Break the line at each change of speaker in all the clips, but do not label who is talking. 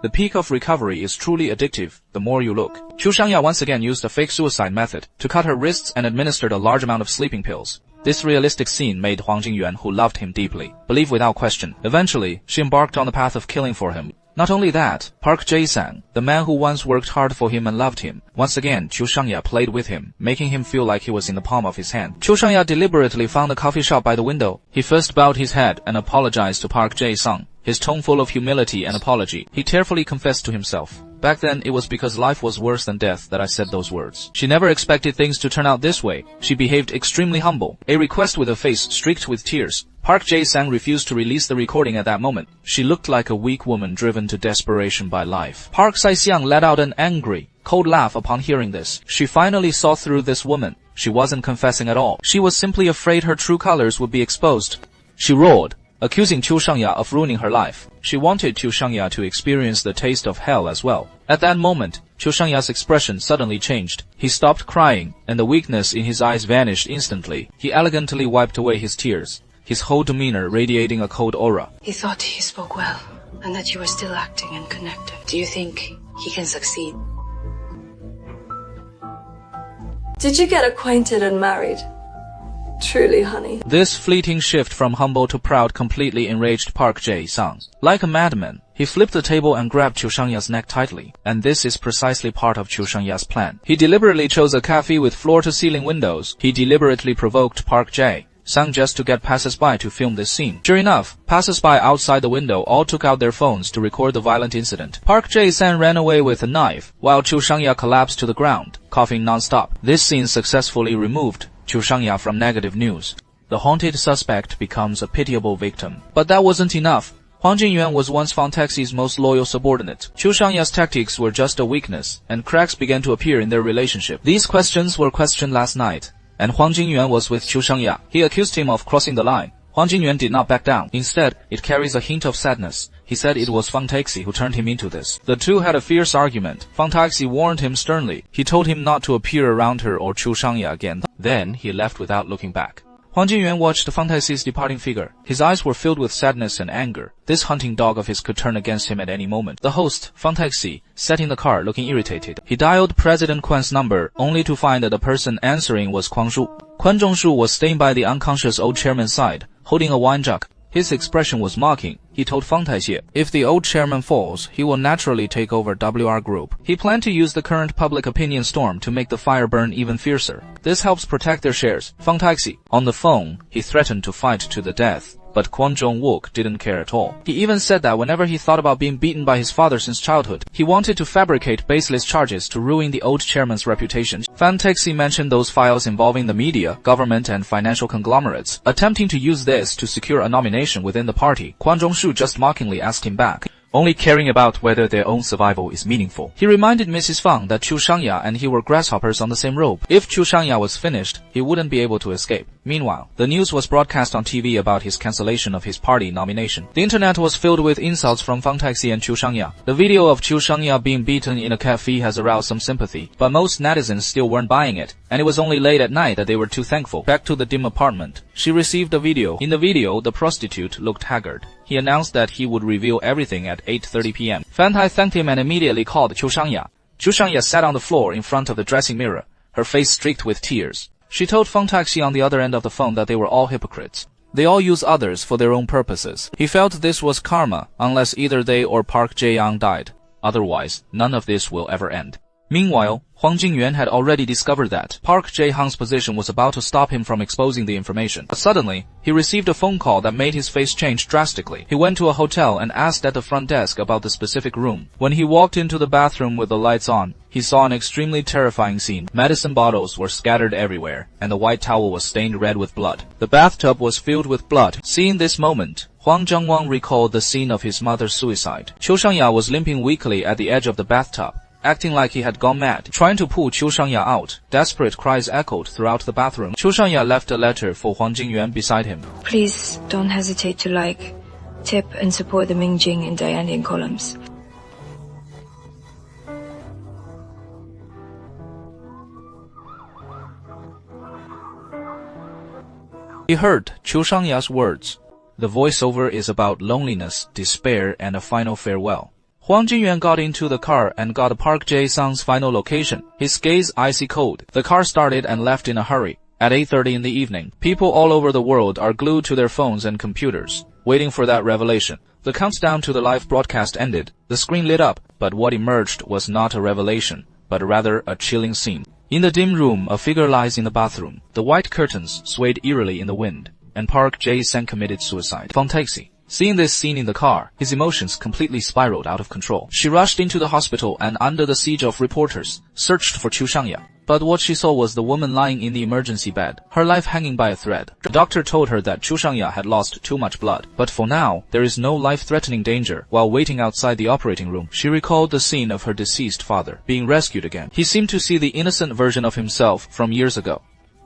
The peak of recovery is truly addictive, the more you look. Chu Shangya once again used a fake suicide method to cut her wrists and administered a large amount of sleeping pills. This realistic scene made Huang Jingyuan, who loved him deeply, believe without question. Eventually, she embarked on the path of killing for him. Not only that, Park Jae-sang, the man who once worked hard for him and loved him, once again Chu Shangya played with him, making him feel like he was in the palm of his hand. Chu Shangya deliberately found a coffee shop by the window. He first bowed his head and apologized to Park Jae-sang. His tone full of humility and apology. He tearfully confessed to himself. Back then, it was because life was worse than death that I said those words. She never expected things to turn out this way. She behaved extremely humble. A request with a face streaked with tears. Park Jae-sang refused to release the recording at that moment. She looked like a weak woman driven to desperation by life. Park Sai-siang let out an angry, cold laugh upon hearing this. She finally saw through this woman. She wasn't confessing at all. She was simply afraid her true colors would be exposed. She roared, accusing Chu Shangya of ruining her life. She wanted Chu Shangya to experience the taste of hell as well. At that moment, Chu Shangya's expression suddenly changed. He stopped crying, and the weakness in his eyes vanished instantly. He elegantly wiped away his tears, his whole demeanor radiating a cold aura.
He thought he spoke well, and that you were still acting and connected. Do you think he can succeed?
Did you get acquainted and married? Truly, honey.
This fleeting shift from humble to proud completely enraged Park Jae-sang. Like a madman, he flipped the table and grabbed Chu Shangya's neck tightly. And this is precisely part of Chu Shangya's plan. He deliberately chose a cafe with floor-to-ceiling windows. He deliberately provoked Park Jae-sang just to get passers-by to film this scene. Sure enough, passers-by outside the window all took out their phones to record the violent incident. Park Jae-sang ran away with a knife, while Chu Shangya collapsed to the ground, coughing non-stop. This scene successfully removed Chu Shangya from negative news. The haunted suspect becomes a pitiable victim. But that wasn't enough. Huang Jingyuan was once Fangtaxi's most loyal subordinate. Chu Shangya's tactics were just a weakness, and cracks began to appear in their relationship. These questions were questioned last night, and Huang Jingyuan was with Chu Shangya. He accused him of crossing the line. Huang Jingyuan did not back down. Instead, it carries a hint of sadness. He said it was Fangtaxi who turned him into this. The two had a fierce argument. Fangtaxi warned him sternly. He told him not to appear around her or Chu Shangya again. Then he left without looking back. Huang Jingyuan watched Fangtaxi's departing figure. His eyes were filled with sadness and anger. This hunting dog of his could turn against him at any moment. The host, Fangtaxi, sat in the car looking irritated. He dialed President Quan's number, only to find that the person answering was Kwang Shu. Quan Zhongshu was staying by the unconscious old chairman's side, holding a wine jug. His expression was mocking. He told Fang Taixie, if the old chairman falls, he will naturally take over WR Group. He planned to use the current public opinion storm to make the fire burn even fiercer. This helps protect their shares. Fang Taixie, on the phone, he threatened to fight to the death. But Kwon Jong-wook didn't care at all. He even said that whenever he thought about being beaten by his father since childhood, he wanted to fabricate baseless charges to ruin the old chairman's reputation. Fan Taixi mentioned those files involving the media, government, and financial conglomerates, attempting to use this to secure a nomination within the party. Kwon Jong-shu just mockingly asked him back, only caring about whether their own survival is meaningful. He reminded Mrs. Fang that Chu Shangya and he were grasshoppers on the same rope. If Chu Shangya was finished, he wouldn't be able to escape. Meanwhile, the news was broadcast on TV about his cancellation of his party nomination. The internet was filled with insults from Fang Taixi and Chu Shangya. The video of Chu Shangya being beaten in a cafe has aroused some sympathy, but most netizens still weren't buying it, and it was only late at night that they were too thankful. Back to the dim apartment. She received a video. In the video, the prostitute looked haggard. He announced that he would reveal everything at 8:30 p.m. Fan Tai thanked him and immediately called Chu Shangya. Chu Shangya sat on the floor in front of the dressing mirror, her face streaked with tears. She told Fang Taixi on the other end of the phone that they were all hypocrites. They all use others for their own purposes. He felt this was karma, unless either they or Park Jae-yang died. Otherwise, none of this will ever end. Meanwhile, Huang Jingyuan had already discovered that Park Jae-hang's position was about to stop him from exposing the information. But suddenly, he received a phone call that made his face change drastically. He went to a hotel and asked at the front desk about the specific room. When he walked into the bathroom with the lights on, he saw an extremely terrifying scene. Medicine bottles were scattered everywhere, and the white towel was stained red with blood. The bathtub was filled with blood. Seeing this moment, Huang Zhangwang recalled the scene of his mother's suicide. Chu Shangya was limping weakly at the edge of the bathtub, acting like he had gone mad, trying to pull Chu Shangya out. Desperate cries echoed throughout the bathroom. Chu Shangya left a letter for Huang Jingyuan beside him.
Please don't hesitate to like, tip, and support the Mingjing and Diandian columns.
He heard Chu Shangya's words. The voiceover is about loneliness, despair, and a final farewell. Huang Jinyuan got into the car and got Park Jae-sung's final location, his gaze icy cold. The car started and left in a hurry. At 8:30 in the evening, people all over the world are glued to their phones and computers, waiting for that revelation. The countdown to the live broadcast ended, the screen lit up, but what emerged was not a revelation, but rather a chilling scene. In the dim room, a figure lies in the bathroom. The white curtains swayed eerily in the wind, and Park Jae-sung committed suicide. Fang Taxi. Seeing this scene in the car, his emotions completely spiraled out of control. She rushed into the hospital and, under the siege of reporters, searched for Chu Shangya. But what she saw was the woman lying in the emergency bed, her life hanging by a thread. The doctor told her that Chu Shangya had lost too much blood. But for now, there is no life-threatening danger. While waiting outside the operating room, she recalled the scene of her deceased father being rescued again. He seemed to see the innocent version of himself from years ago.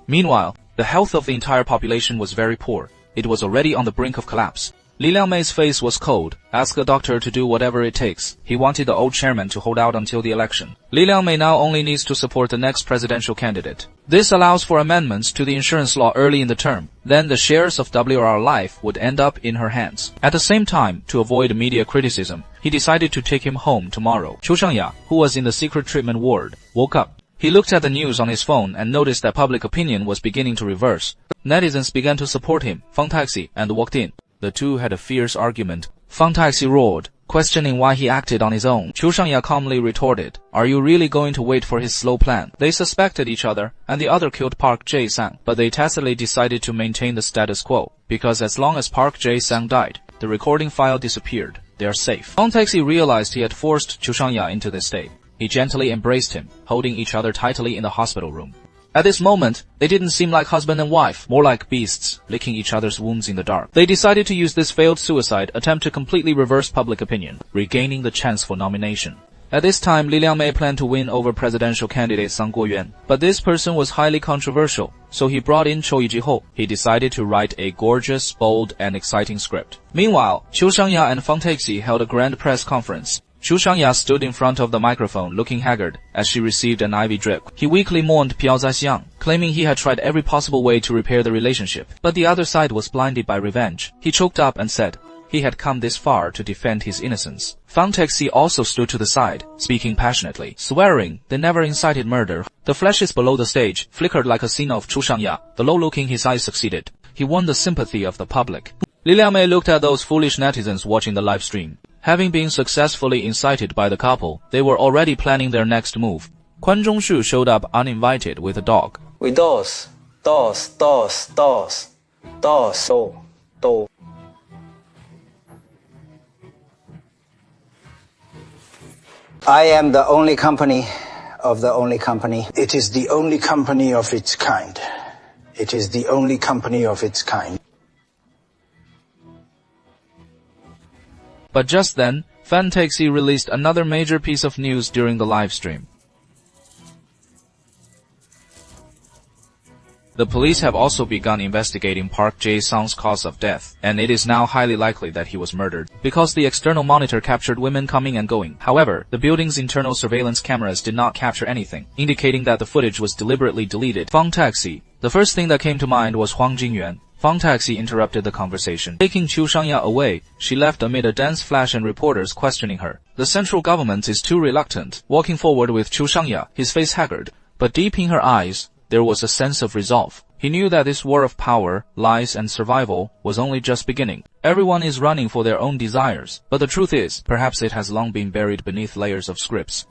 Meanwhile, the health of the entire population was very poor. It was already on the brink of collapse. Li Liangmei's face was cold. Ask the doctor to do whatever it takes. He wanted the old chairman to hold out until the election. Li Liangmei now only needs to support the next presidential candidate. This allows for amendments to the insurance law early in the term. Then the shares of WR Life would end up in her hands. At the same time, to avoid media criticism, he decided to take him home tomorrow. Chu Shangya, who was in the secret treatment ward, woke up. He looked at the news on his phone and noticed that public opinion was beginning to reverse. Netizens began to support him, Fang Taxi, and walked in. The two had a fierce argument. Fang Taxi roared, questioning why he acted on his own. Chu Shangya calmly retorted, "Are you really going to wait for his slow plan?" They suspected each other, and the other killed Park Jae-sung, but they tacitly decided to maintain the status quo, because as long as Park Jae-sung died, the recording file disappeared. They are safe. Fang Taxi realized he had forced Chu Shangya into this state. He gently embraced him, holding each other tightly in the hospital room. At this moment, they didn't seem like husband and wife, more like beasts, licking each other's wounds in the dark. They decided to use this failed suicide attempt to completely reverse public opinion, regaining the chance for nomination. At this time, Li Liangmei planned to win over presidential candidate Sang Guoyuan, but this person was highly controversial, so he brought in Chou Yijihou. He decided to write a gorgeous, bold, and exciting script. Meanwhile, Chu Shangya and Fang Taxi held a grand press conference. Chu Shangya stood in front of the microphone looking haggard as she received an IV drip. He weakly mourned Piao Zaixiang, claiming he had tried every possible way to repair the relationship, but the other side was blinded by revenge. He choked up and said he had come this far to defend his innocence. Fang Taxi also stood to the side, speaking passionately, swearing they never incited murder. The flashes below the stage flickered like a scene of Chu Shangya. The low look in his eyes succeeded. He won the sympathy of the public. Li Liangmei looked at those foolish netizens watching the live stream. Having been successfully incited by the couple, they were already planning their next move. Quan Zhongshu showed up uninvited with a dog.
We dos. I am the only company of the only company.
It is the only company of its kind. It is the only company of its kind.
But just then, Fang Taxi released another major piece of news during the live stream. The police have also begun investigating Park Jae-sung's cause of death, and it is now highly likely that he was murdered, because the external monitor captured women coming and going. However, the building's internal surveillance cameras did not capture anything, indicating that the footage was deliberately deleted. Fang Taxi. The first thing that came to mind was Huang Jinyuan. Fang Taxi interrupted the conversation. Taking Chu Shangya away, she left amid a dense flash and reporters questioning her. The central government is too reluctant. Walking forward with Chu Shangya, his face haggard, but deep in her eyes, there was a sense of resolve. He knew that this war of power, lies, and survival was only just beginning. Everyone is running for their own desires, but the truth is, perhaps it has long been buried beneath layers of scripts.